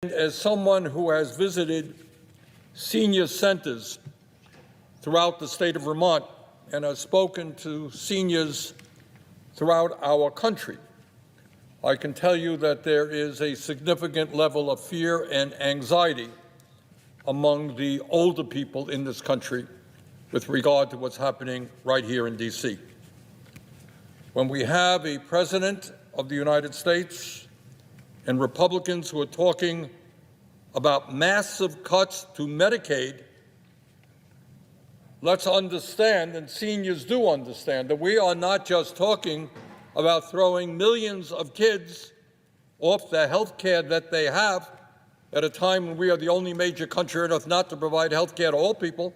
As someone who has visited senior centers throughout the state of Vermont and has spoken to seniors throughout our country, I can tell you that there is a significant level of fear and anxiety among the older people in this country with regard to what's happening right here in D.C. When we have a president of the United States and Republicans who are talking about massive cuts to Medicaid, let's understand, and seniors do understand, that we are not just talking about throwing millions of kids off the health care that they have at a time when we are the only major country on earth not to provide health care to all people,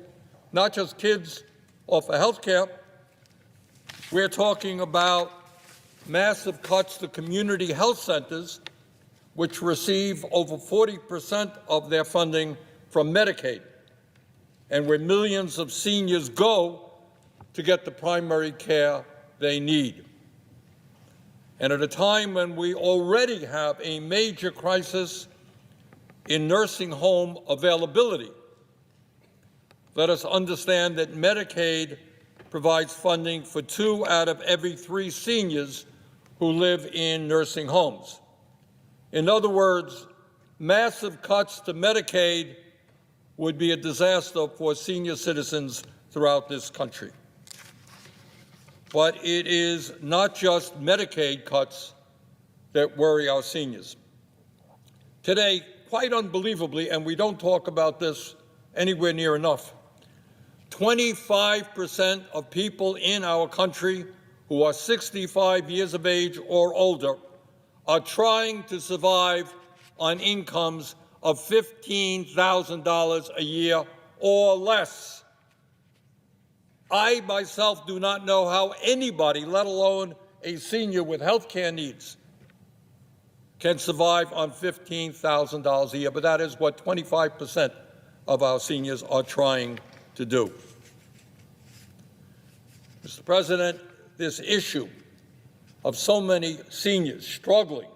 not just kids off of health care. We're talking about massive cuts to community health centers, which receive over 40% of their funding from Medicaid, and where millions of seniors go to get the primary care they need. And at a time when we already have a major crisis in nursing home availability, let us understand that Medicaid provides funding for 2 out of every 3 seniors who live in nursing homes. In other words, massive cuts to Medicaid would be a disaster for senior citizens throughout this country. But it is not just Medicaid cuts that worry our seniors. Today, quite unbelievably, and we don't talk about this anywhere near enough, 25% of people in our country who are 65 years of age or older are trying to survive on incomes of $15,000 a year or less. I myself do not know how anybody, let alone a senior with health care needs, can survive on $15,000 a year, but that is what 25% of our seniors are trying to do. Mr. President, this issue of so many seniors struggling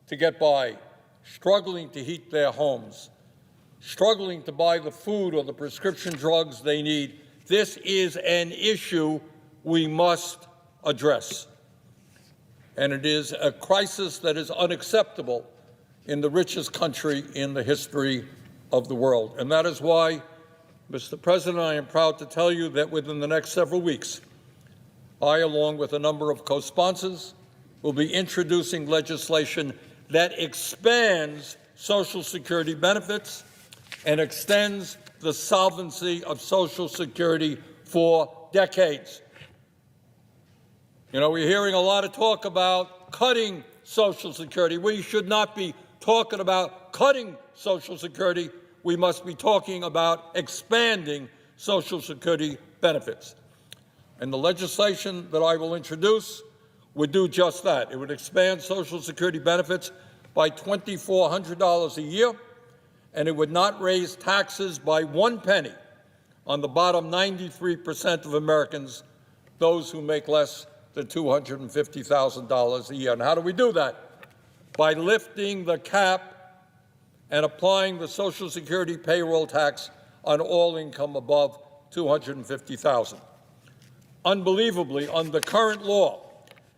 to get by, struggling to heat their homes, struggling to buy the food or the prescription drugs they need, this is an issue we must address. And it is a crisis that is unacceptable in the richest country in the history of the world. And that is why, Mr. President, I am proud to tell you that within the next several weeks, I, along with a number of co-sponsors, will be introducing legislation that expands Social Security benefits and extends the solvency of Social Security for decades. You know, we're hearing a lot of talk about cutting Social Security. We should not be talking about cutting Social Security. We must be talking about expanding Social Security benefits. And the legislation that I will introduce would do just that. It would expand Social Security benefits by $2,400 a year, and it would not raise taxes by 1 penny on the bottom 93% of Americans, those who make less than $250,000 a year. And how do we do that? By lifting the cap and applying the Social Security payroll tax on all income above $250,000. Unbelievably, under current law,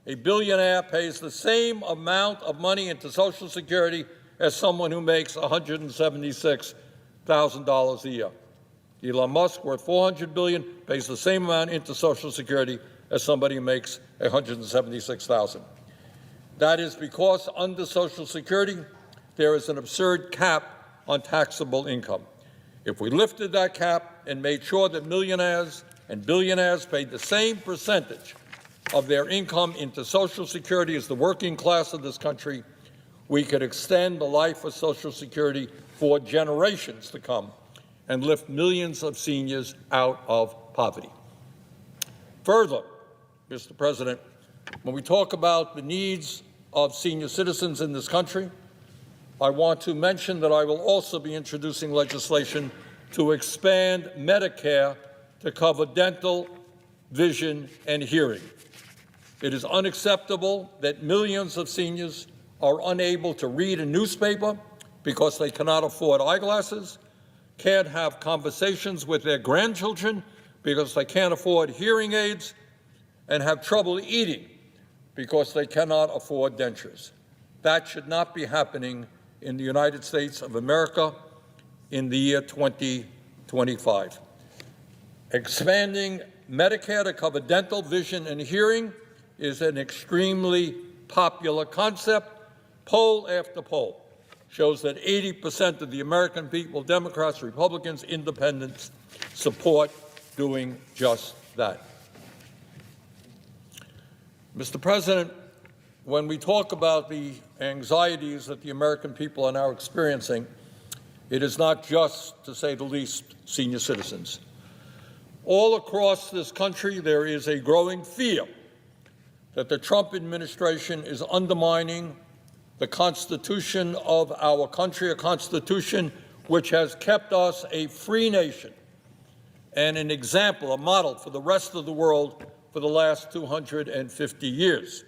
a billionaire pays the same amount of money into Social Security as someone who makes $176,000 a year. Elon Musk, worth $400 billion, pays the same amount into Social Security as somebody who makes $176,000. That is because under Social Security, there is an absurd cap on taxable income. If we lifted that cap and made sure that millionaires and billionaires paid the same percentage of their income into Social Security as the working class of this country, we could extend the life of Social Security for generations to come and lift millions of seniors out of poverty. Further, Mr. President, when we talk about the needs of senior citizens in this country, I want to mention that I will also be introducing legislation to expand Medicare to cover dental, vision, and hearing. It is unacceptable that millions of seniors are unable to read a newspaper because they cannot afford eyeglasses, can't have conversations with their grandchildren because they can't afford hearing aids, and have trouble eating because they cannot afford dentures. That should not be happening in the United States of America in the year 2025. Expanding Medicare to cover dental, vision, and hearing is an extremely popular concept. Poll after poll shows that 80% of the American people, Democrats, Republicans, Independents, support doing just that. Mr. President, when we talk about the anxieties that the American people are now experiencing, it is not just, to say the least, senior citizens. All across this country, there is a growing fear that the Trump administration is undermining the Constitution of our country, a Constitution which has kept us a free nation and an example, a model for the rest of the world for the last 250 years.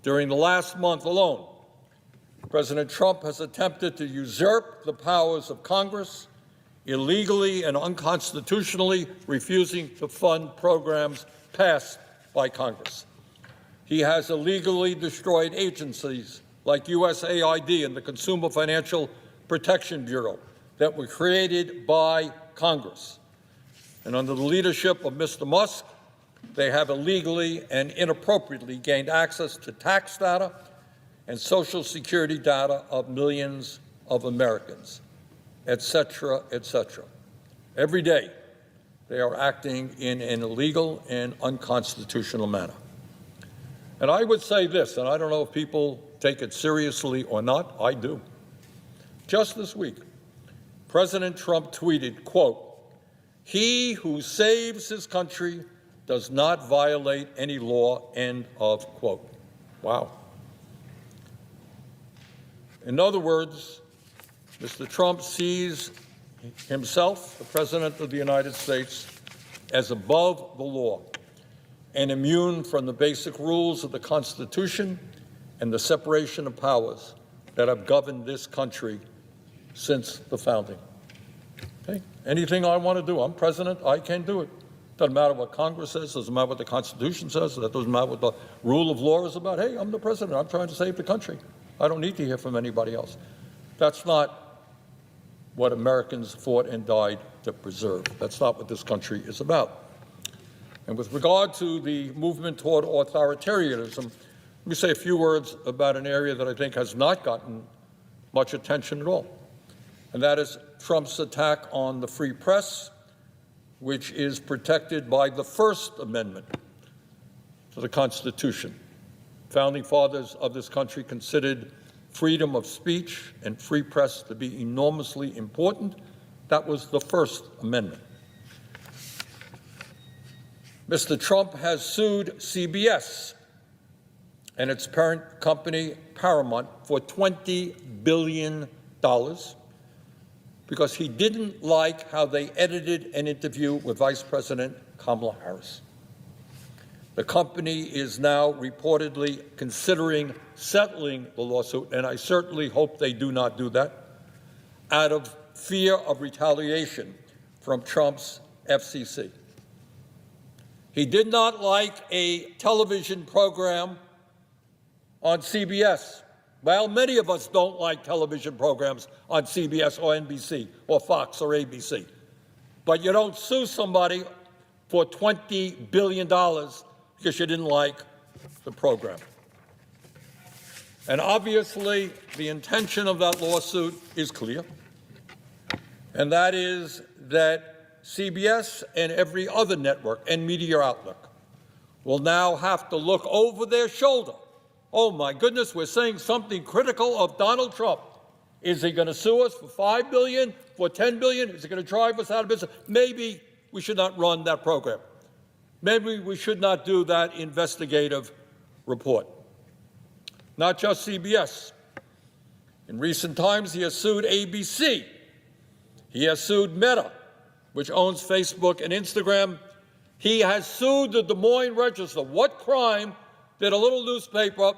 During the last month alone, President Trump has attempted to usurp the powers of Congress, illegally and unconstitutionally refusing to fund programs passed by Congress. He has illegally destroyed agencies like USAID and the Consumer Financial Protection Bureau that were created by Congress. And under the leadership of Mr. Musk, they have illegally and inappropriately gained access to tax data and Social Security data of millions of Americans, et cetera, et cetera. Every day, they are acting in an illegal and unconstitutional manner. And I would say this, and I don't know if people take it seriously or not, I do. Just this week, President Trump tweeted, quote, "He who saves his country does not violate any law," end of quote. Wow. In other words, Mr. Trump sees himself, the President of the United States, as above the law and immune from the basic rules of the Constitution and the separation of powers that have governed this country since the founding. Okay? Anything I want to do, I'm president, I can do it. Doesn't matter what Congress says, doesn't matter what the Constitution says, that doesn't matter what the rule of law is about. Hey, I'm the president, I'm trying to save the country. I don't need to hear from anybody else. That's not what Americans fought and died to preserve. That's not what this country is about. And with regard to the movement toward authoritarianism, let me say a few words about an area that I think has not gotten much attention at all, and that is Trump's attack on the free press, which is protected by the First Amendment to the Constitution. Founding fathers of this country considered freedom of speech and free press to be enormously important. That was the First Amendment. Mr. Trump has sued CBS and its parent company, Paramount, for $20 billion because he didn't like how they edited an interview with Vice President Kamala Harris. The company is now reportedly considering settling the lawsuit, and I certainly hope they do not do that, out of fear of retaliation from Trump's FCC. He did not like a television program on CBS. Well, many of us don't like television programs on CBS or NBC or Fox or ABC. But you don't sue somebody for $20 billion because you didn't like the program. And obviously, the intention of that lawsuit is clear, and that is that CBS and every other network and media outlet will now have to look over their shoulder. Oh my goodness, we're saying something critical of Donald Trump. Is he going to sue us for $5 billion, for $10 billion? Is he going to drive us out of business? Maybe we should not run that program. Maybe we should not do that investigative report. Not just CBS. In recent times, he has sued ABC. He has sued Meta, which owns Facebook and Instagram. He has sued the Des Moines Register. What crime did a little newspaper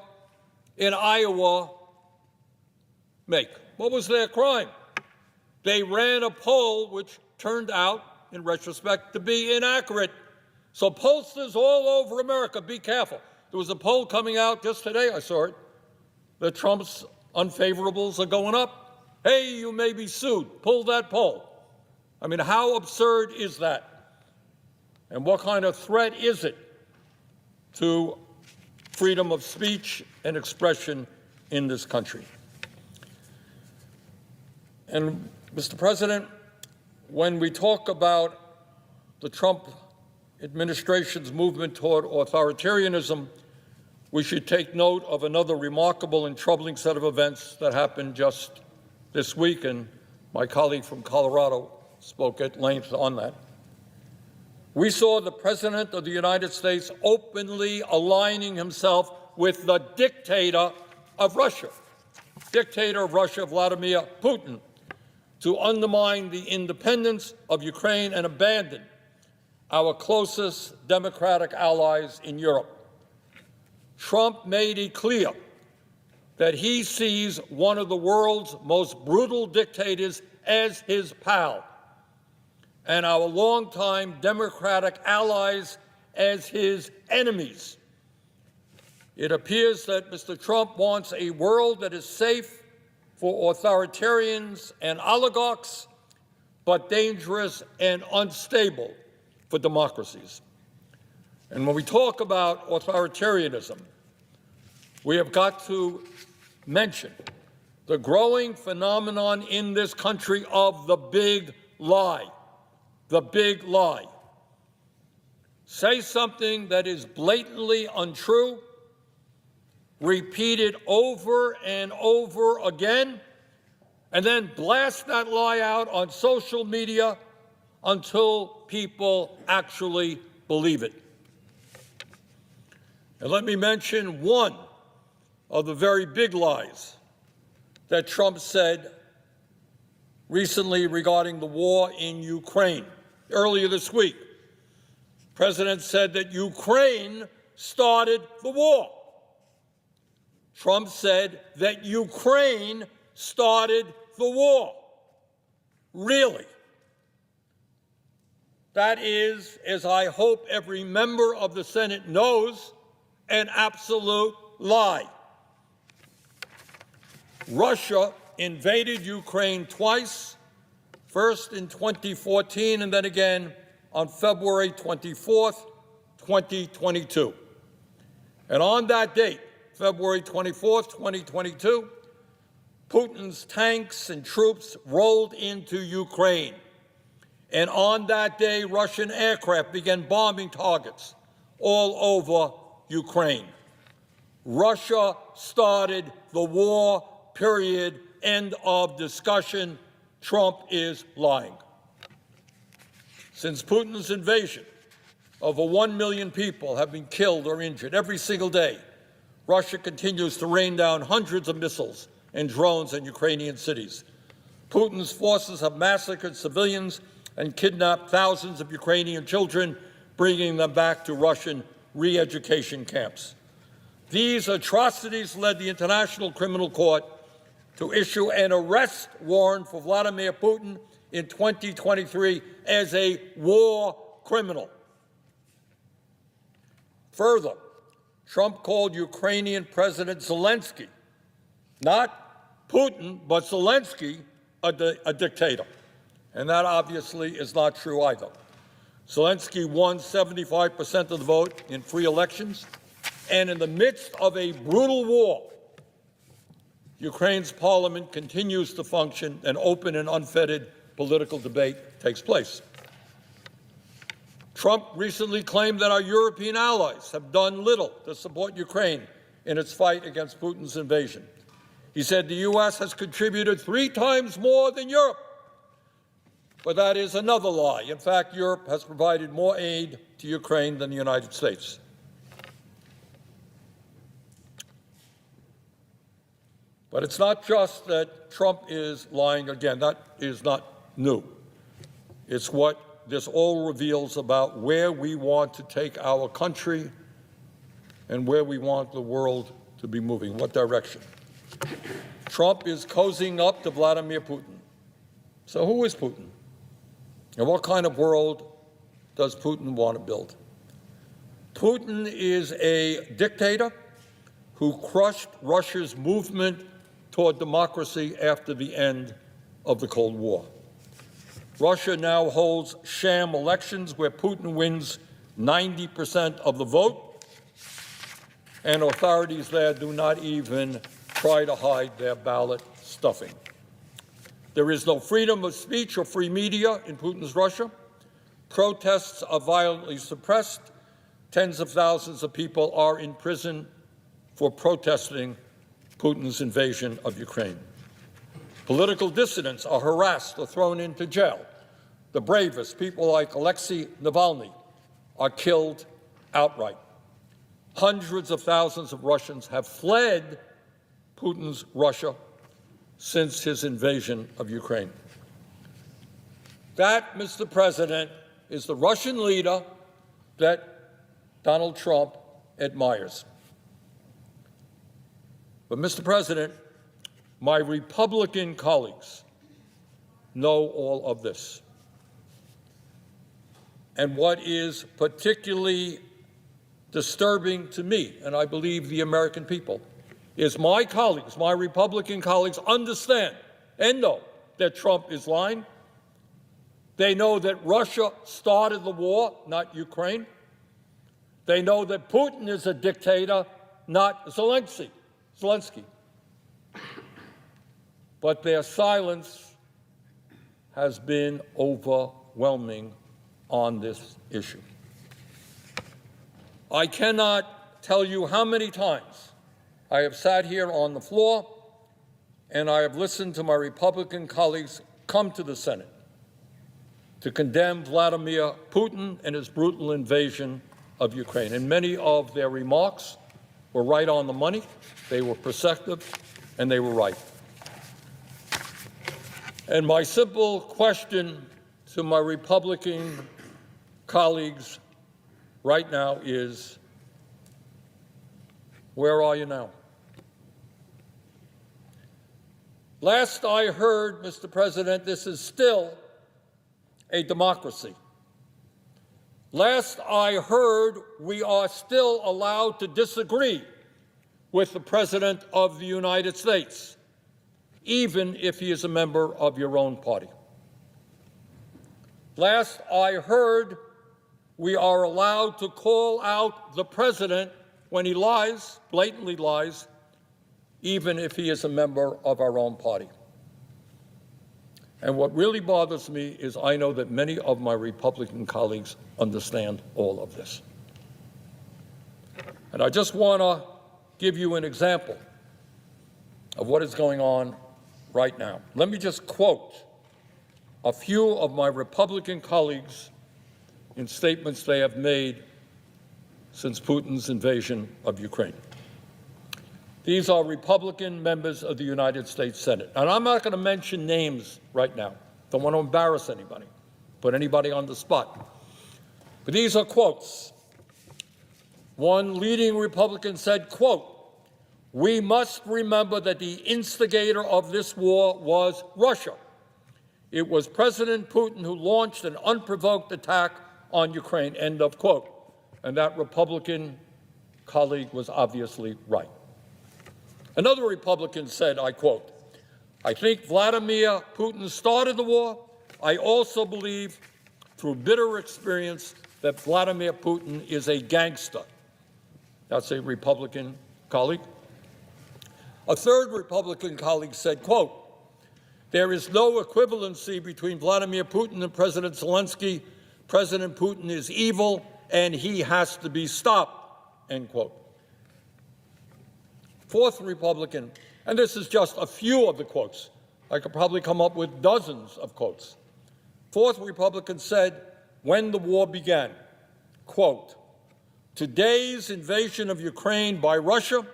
in Iowa make? What was their crime? They ran a poll which turned out, in retrospect, to be inaccurate. So pollsters all over America, be careful. There was a poll coming out just today, I saw it, that Trump's unfavorables are going up. Hey, you may be sued. Pull that poll. I mean, how absurd is that? And what kind of threat is it to freedom of speech and expression in this country? And, Mr. President, when we talk about the Trump administration's movement toward authoritarianism, we should take note of another remarkable and troubling set of events that happened just this week, and my colleague from Colorado spoke at length on that. We saw the President of the United States openly aligning himself with the dictator of Russia, Vladimir Putin, to undermine the independence of Ukraine and abandon our closest democratic allies in Europe. Trump made it clear that he sees one of the world's most brutal dictators as his pal, and our longtime democratic allies as his enemies. It appears that Mr. Trump wants a world that is safe for authoritarians and oligarchs, but dangerous and unstable for democracies. And when we talk about authoritarianism, we have got to mention the growing phenomenon in this country of the big lie. The big lie. Say something that is blatantly untrue, repeat it over and over again, and then blast that lie out on social media until people actually believe it. And let me mention one of the very big lies that Trump said recently regarding the war in Ukraine. Earlier this week, the President said that Ukraine started the war. Trump said that Ukraine started the war. Really? That is, as I hope every member of the Senate knows, an absolute lie. Russia invaded Ukraine twice, first in 2014 and then again on February 24th, 2022. And on that date, February 24th, 2022, Putin's tanks and troops rolled into Ukraine. And on that day, Russian aircraft began bombing targets all over Ukraine. Russia started the war, period, end of discussion. Trump is lying. Since Putin's invasion, over 1 million people have been killed or injured every single day. Russia continues to rain down hundreds of missiles and drones in Ukrainian cities. Putin's forces have massacred civilians and kidnapped thousands of Ukrainian children, bringing them back to Russian re-education camps. These atrocities led the International Criminal Court to issue an arrest warrant for Vladimir Putin in 2023 as a war criminal. Further, Trump called Ukrainian President Zelensky, not Putin, but Zelensky, a dictator. And that obviously is not true either. Zelensky won 75% of the vote in free elections, and in the midst of a brutal war, Ukraine's parliament continues to function and open and unfettered political debate takes place. Trump recently claimed that our European allies have done little to support Ukraine in its fight against Putin's invasion. He said the U.S. has contributed 3 times more than Europe. But that is another lie. In fact, Europe has provided more aid to Ukraine than the United States. But it's not just that Trump is lying again. That is not new. It's what this all reveals about where we want to take our country and where we want the world to be moving, what direction. Trump is cozying up to Vladimir Putin. So who is Putin? And what kind of world does Putin want to build? Putin is a dictator who crushed Russia's movement toward democracy after the end of the Cold War. Russia now holds sham elections where Putin wins 90% of the vote, and authorities there do not even try to hide their ballot stuffing. There is no freedom of speech or free media in Putin's Russia. Protests are violently suppressed. Tens of thousands of people are in prison for protesting Putin's invasion of Ukraine. Political dissidents are harassed or thrown into jail. The bravest, people like Alexei Navalny, are killed outright. Hundreds of thousands of Russians have fled Putin's Russia since his invasion of Ukraine. That, Mr. President, is the Russian leader that Donald Trump admires. But, Mr. President, my Republican colleagues know all of this. And what is particularly disturbing to me, and I believe the American people, is my colleagues, my Republican colleagues, understand and know that Trump is lying. They know that Russia started the war, not Ukraine. They know that Putin is a dictator, not Zelensky. But their silence has been overwhelming on this issue. I cannot tell you how many times I have sat here on the floor and I have listened to my Republican colleagues come to the Senate to condemn Vladimir Putin and his brutal invasion of Ukraine. And many of their remarks were right on the money, they were perceptive, and they were right. And my simple question to my Republican colleagues right now is, where are you now? Last I heard, Mr. President, this is still a democracy. Last I heard, we are still allowed to disagree with the President of the United States, even if he is a member of your own party. Last I heard, we are allowed to call out the President when he lies, blatantly lies, even if he is a member of our own party. And what really bothers me is I know that many of my Republican colleagues understand all of this. And I just want to give you an example of what is going on right now. Let me just quote a few of my Republican colleagues in statements they have made since Putin's invasion of Ukraine. These are Republican members of the United States Senate. And I'm not going to mention names right now. Don't want to embarrass anybody, put anybody on the spot. But these are quotes. One leading Republican said, quote, "We must remember that the instigator of this war was Russia. It was President Putin who launched an unprovoked attack on Ukraine," end of quote. And that Republican colleague was obviously right. Another Republican said, I quote, "I think Vladimir Putin started the war. I also believe, through bitter experience, that Vladimir Putin is a gangster." That's a Republican colleague. A third Republican colleague said, quote, "There is no equivalency between Vladimir Putin and President Zelensky. President Putin is evil and he has to be stopped," end quote. Fourth Republican, and this is just a few of the quotes. I could probably come up with dozens of quotes. Fourth Republican said, when the war began, quote, "Today's invasion of Ukraine by Russia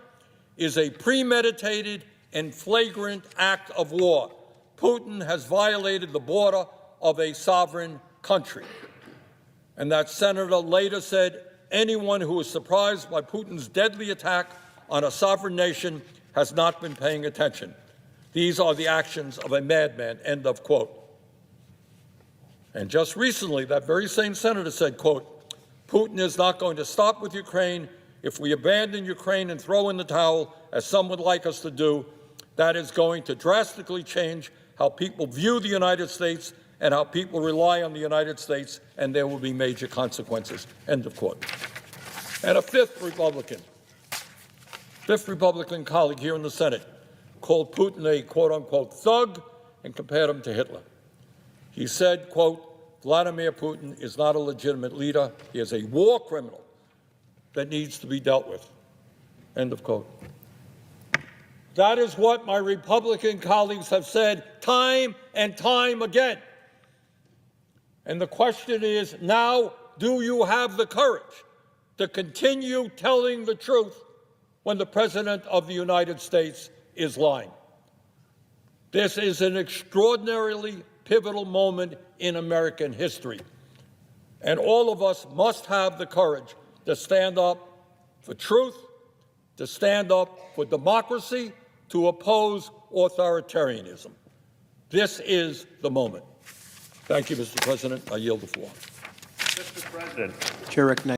is a premeditated and flagrant act of war. Putin has violated the border of a sovereign country." And that senator later said, "Anyone who is surprised by Putin's deadly attack on a sovereign nation has not been paying attention." These are the actions of a madman, end of quote. And just recently, that very same senator said, quote, Putin is not going to stop with Ukraine. If we abandon Ukraine and throw in the towel, as some would like us to do, that is going to drastically change how people view the United States and how people rely on the United States, and there will be major consequences, end of quote. And a fifth Republican colleague here in the Senate called Putin a quote-unquote thug and compared him to Hitler. He said, quote, Vladimir Putin is not a legitimate leader. He is a war criminal that needs to be dealt with, end of quote. That is what my Republican colleagues have said time and time again. And the question is now, do you have the courage to continue telling the truth when the President of the United States is lying? This is an extraordinarily pivotal moment in American history. And all of us must have the courage to stand up for truth, to stand up for democracy, to oppose authoritarianism. This is the moment. Thank you, Mr. President. I yield the floor. Mr. President. Chair recognizes